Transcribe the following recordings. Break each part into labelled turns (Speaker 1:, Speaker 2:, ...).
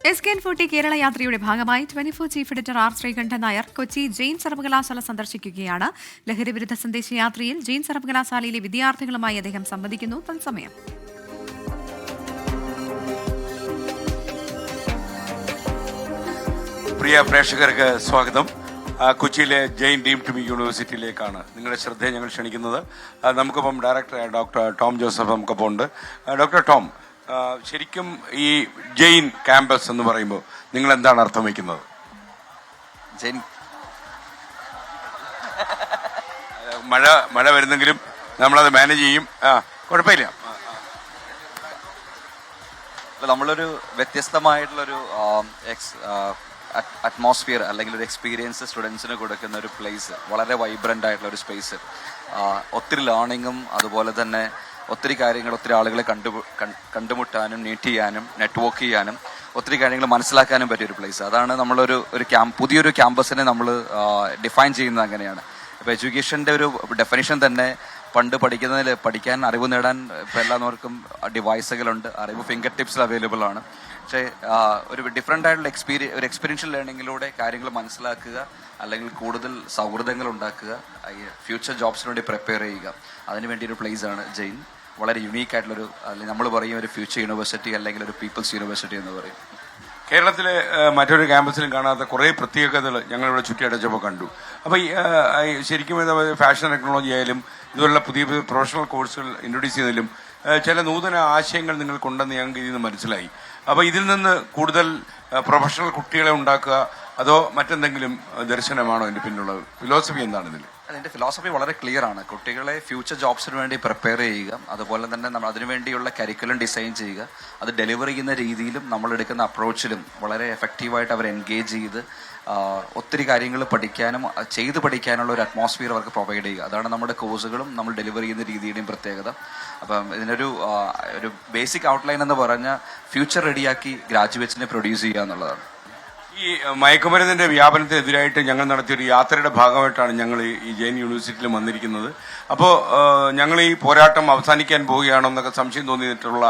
Speaker 1: SKN40 Kerala യാത്രയുടെ ഭാഗമായി 24 chief editor R Sreekandan Nair Kochi Jain സർവകലാശാല സന്ദർശിക്കുകയാണ്. ലഹരിവിരുദ്ധ സന്ദേശയാത്രയിൽ ജെയിൻ സർവകലാശാലയിലെ വിദ്യാർത്ഥികളുമായി അദ്ദേഹം സംവദിക്കുന്നു. തത്സമയം
Speaker 2: പ്രിയ പ്രേക്ഷകർക്ക് സ്വാഗതം. കൊച്ചിയിലെ ജെയിൻ ഡീംഡ് യൂണിവേഴ്സിറ്റിയിലേക്കാണ് നിങ്ങളുടെ ശ്രദ്ധയെ ഞങ്ങൾ ക്ഷണിക്കുന്നത്. നമുക്കിപ്പം ഡയറക്ടറായ ഡോക്ടർ ടോം ജോസഫ് നമുക്കിപ്പോൾ ഉണ്ട്. ഡോക്ടർ ടോം, ശരിക്കും ഈ ജെയിൻ ക്യാമ്പസ് എന്ന് പറയുമ്പോൾ നിങ്ങൾ എന്താണ് അർത്ഥം വയ്ക്കുന്നത്?
Speaker 3: ജെയിൻ
Speaker 2: മഴ വരുന്നെങ്കിലും നമ്മളത് മാനേജ് ചെയ്യും. കുഴപ്പമില്ല.
Speaker 3: നമ്മളൊരു വ്യത്യസ്തമായിട്ടുള്ളൊരു അറ്റ്മോസ്ഫിയർ അല്ലെങ്കിൽ ഒരു എക്സ്പീരിയൻസ് സ്റ്റുഡൻസിന് കൊടുക്കുന്ന ഒരു പ്ലേസ്, വളരെ വൈബ്രൻ്റ് ആയിട്ടുള്ള ഒരു സ്പേസ്, ഒത്തിരി ലേണിങ്ങും അതുപോലെ തന്നെ ഒത്തിരി കാര്യങ്ങൾ, ഒത്തിരി ആളുകളെ കണ്ടുമുട്ടാനും മീറ്റ് ചെയ്യാനും നെറ്റ്വർക്ക് ചെയ്യാനും ഒത്തിരി കാര്യങ്ങൾ മനസ്സിലാക്കാനും പറ്റിയൊരു പ്ലേസ്. അതാണ് നമ്മളൊരു പുതിയൊരു ക്യാമ്പസിനെ നമ്മൾ ഡിഫൈൻ ചെയ്യുന്നത് അങ്ങനെയാണ്. ഇപ്പോൾ എഡ്യൂക്കേഷൻ്റെ ഒരു ഡെഫിനിഷൻ തന്നെ പണ്ട് പഠിക്കാൻ അറിവ് നേടാൻ ഇപ്പോൾ എല്ലാവർക്കും ഡിവൈസുകളുണ്ട്, അറിവ് ഫിംഗർ ടിപ്സിൽ അവൈലബിൾ ആണ്. പക്ഷേ ഒരു ഡിഫറെൻ്റ് ആയിട്ടുള്ള എക്സ്പീരിയൻഷ്യൽ ലേണിങ്ങിലൂടെ കാര്യങ്ങൾ മനസ്സിലാക്കുക, അല്ലെങ്കിൽ കൂടുതൽ സൗഹൃദങ്ങൾ ഉണ്ടാക്കുക, ഫ്യൂച്ചർ ജോബ്സിന് വേണ്ടി പ്രിപ്പയർ ചെയ്യുക, അതിന് വേണ്ടി ഒരു പ്ലേസ് ആണ് ജെയിൻ. വളരെ യുണീക്ക് ആയിട്ടുള്ളൊരു, അല്ലെങ്കിൽ നമ്മൾ പറയും ഒരു ഫ്യൂച്ചർ യൂണിവേഴ്സിറ്റി അല്ലെങ്കിൽ ഒരു പീപ്പിൾസ് യൂണിവേഴ്സിറ്റി എന്ന് പറയും.
Speaker 2: കേരളത്തിലെ മറ്റൊരു ക്യാമ്പസിലും കാണാത്ത കുറേ പ്രത്യേകതകൾ ഞങ്ങളിവിടെ ചുറ്റിയടച്ചപ്പോൾ കണ്ടു. അപ്പോൾ ശരിക്കും ഫാഷൻ ടെക്നോളജി ആയാലും ഇതുപോലുള്ള പുതിയ പ്രൊഫഷണൽ കോഴ്സുകൾ ഇൻട്രൊഡ്യൂസ് ചെയ്യുന്നതിലും ചില നൂതന ആശയങ്ങൾ നിങ്ങൾക്കുണ്ടെന്ന് ഞങ്ങൾക്ക് ഇതിൽ നിന്ന് മനസ്സിലായി. അപ്പോൾ ഇതിൽ നിന്ന് കൂടുതൽ പ്രൊഫഷണൽ കുട്ടികളെ ഉണ്ടാക്കുക, അതോ മറ്റെന്തെങ്കിലും ദർശനമാണോ ഇതിൻ്റെ പിന്നിലുള്ള ഫിലോസഫി? എന്താണ് ഇതിൽ?
Speaker 3: അതിൻ്റെ ഫിലോസഫി വളരെ ക്ലിയർ ആണ്. കുട്ടികളെ ഫ്യൂച്ചർ ജോബ്സിന് വേണ്ടി പ്രിപ്പയർ ചെയ്യുക, അതുപോലെ തന്നെ നമ്മൾ അതിനുവേണ്ടിയുള്ള കരിക്കുലം ഡിസൈൻ ചെയ്യുക, അത് ഡെലിവർ ചെയ്യുന്ന രീതിയിലും നമ്മളെടുക്കുന്ന അപ്രോച്ചിലും വളരെ എഫക്റ്റീവായിട്ട് അവർ എൻഗേജ് ചെയ്ത് ഒത്തിരി കാര്യങ്ങൾ പഠിക്കാനുള്ള ഒരു അറ്റ്മോസ്ഫിയർ അവർക്ക് പ്രൊവൈഡ് ചെയ്യുക. അതാണ് നമ്മുടെ കോഴ്സുകളും നമ്മൾ ഡെലിവർ ചെയ്യുന്ന രീതിയുടെയും പ്രത്യേകത. അപ്പം ഇതിനൊരു ബേസിക് ഔട്ട്ലൈൻ എന്ന് പറഞ്ഞാൽ ഫ്യൂച്ചർ റെഡിയാക്കി ഗ്രാജുവേറ്റ്സിനെ പ്രൊഡ്യൂസ് ചെയ്യുക എന്നുള്ളതാണ്.
Speaker 2: ഈ മയക്കുമരുന്നിന്റെ വ്യാപനത്തിനെതിരായിട്ട് ഞങ്ങൾ നടത്തിയൊരു യാത്രയുടെ ഭാഗമായിട്ടാണ് ഞങ്ങൾ ഈ ജെയിൻ യൂണിവേഴ്സിറ്റിയിൽ വന്നിരിക്കുന്നത്. അപ്പോൾ ഞങ്ങൾ ഈ പോരാട്ടം അവസാനിക്കാൻ പോവുകയാണോ എന്നൊക്കെ സംശയം തോന്നിയിട്ടുള്ള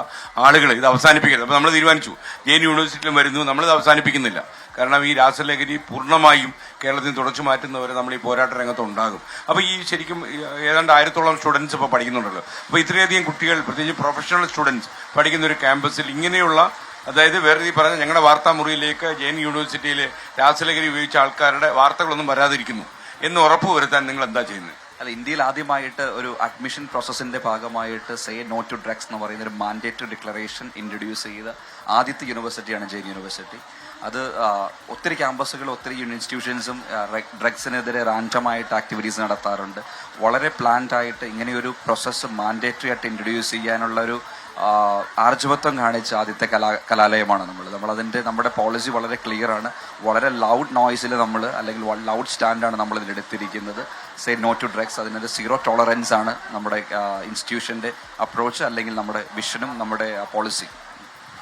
Speaker 2: ആളുകൾ ഇത് അവസാനിപ്പിക്കരുത്. അപ്പോൾ നമ്മൾ തീരുമാനിച്ചു, ജെയിൻ യൂണിവേഴ്സിറ്റിയിലും വരുന്നു, നമ്മളിത് അവസാനിപ്പിക്കുന്നില്ല. കാരണം ഈ രാസലഹരി പൂർണ്ണമായും കേരളത്തിൽ തുടച്ചു മാറ്റുന്നവരെ നമ്മൾ ഈ പോരാട്ട രംഗത്ത് ഉണ്ടാകും. അപ്പോൾ ഈ ശരിക്കും ഏതാണ്ട് 1000-ഓളം സ്റ്റുഡൻസ് ഇപ്പോൾ പഠിക്കുന്നുണ്ടല്ലോ. അപ്പോൾ ഇത്രയധികം കുട്ടികൾ, പ്രത്യേകിച്ച് പ്രൊഫഷണൽ സ്റ്റുഡൻസ് പഠിക്കുന്ന ഒരു ക്യാമ്പസിൽ ഇങ്ങനെയുള്ള, അതായത് വേറെ ഈ പറഞ്ഞ ഞങ്ങളുടെ വാർത്താ മുറിയിലേക്ക് ജെയിൻ യൂണിവേഴ്സിറ്റിയിലെ രാസലഹരി ഉപയോഗിച്ച ആൾക്കാരുടെ വാർത്തകളൊന്നും വരാതിരിക്കുന്നു എന്ന് ഉറപ്പുവരുത്താൻ നിങ്ങൾ എന്താ ചെയ്യുന്നത്?
Speaker 3: അല്ല, ഇന്ത്യയിൽ ആദ്യമായിട്ട് ഒരു അഡ്മിഷൻ പ്രോസസ്സിന്റെ ഭാഗമായിട്ട് സേ നോ ടു ഡ്രഗ്സ് എന്ന് പറയുന്ന ഒരു മാൻഡേറ്ററി ഡിക്ലറേഷൻ ഇൻട്രൊഡ്യൂസ് ചെയ്ത ആദ്യത്തെ യൂണിവേഴ്സിറ്റിയാണ് ജെയിൻ യൂണിവേഴ്സിറ്റി. അത് ഒത്തിരി ക്യാമ്പസുകൾ, ഒത്തിരി ഇൻസ്റ്റിറ്റ്യൂഷൻസും ഡ്രഗ്സിനെതിരെ റാൻഡമായിട്ട് ആക്ടിവിറ്റീസ് നടത്താറുണ്ട്. വളരെ പ്ലാൻഡ് ആയിട്ട് ഇങ്ങനെയൊരു പ്രോസസ്സ് മാൻഡേറ്ററി ആയിട്ട് ഇൻട്രൊഡ്യൂസ് ചെയ്യാനുള്ളൊരു ആർജവത്വം കാണിച്ച ആദ്യത്തെ കലാലയമാണ് നമ്മളതിൻ്റെ നമ്മുടെ പോളിസി വളരെ ക്ലിയർ ആണ്. വളരെ ലൗഡ് നോയ്സിൽ അല്ലെങ്കിൽ ലൗഡ് സ്റ്റാൻഡാണ് നമ്മൾ ഇതിലെടുത്തിരിക്കുന്നത്. സേ നോ ടു ഡ്രഗ്സ്, അതിനൊരു 0 ടോളറൻസ് ആണ് നമ്മുടെ ഇൻസ്റ്റിറ്റ്യൂഷൻ്റെ അപ്രോച്ച്, അല്ലെങ്കിൽ നമ്മുടെ വിഷനും നമ്മുടെ പോളിസി.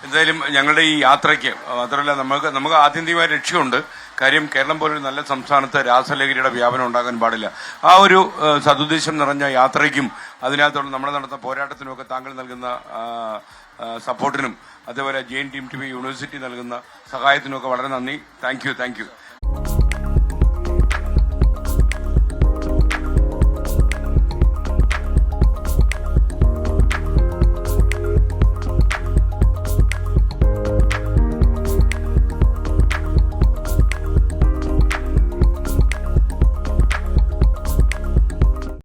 Speaker 2: എന്തായാലും ഞങ്ങളുടെ ഈ യാത്രയ്ക്ക് മാത്രമല്ല, നമുക്ക് ആത്യന്തികമായ ലക്ഷ്യമുണ്ട്. കാര്യം, കേരളം പോലൊരു നല്ല സംസ്ഥാനത്ത് രാസലഹരിയുടെ വ്യാപനം ഉണ്ടാകാൻ പാടില്ല. ആ ഒരു സതുദ്ദേശം നിറഞ്ഞ യാത്രയ്ക്കും അതിനകത്തുള്ള നമ്മൾ നടത്തുന്ന പോരാട്ടത്തിനുമൊക്കെ താങ്കൾ നൽകുന്ന സപ്പോർട്ടിനും അതേപോലെ ജെയിൻ ഡീംഡ് യൂണിവേഴ്സിറ്റി നൽകുന്ന സഹായത്തിനുമൊക്കെ വളരെ നന്ദി. Thank you.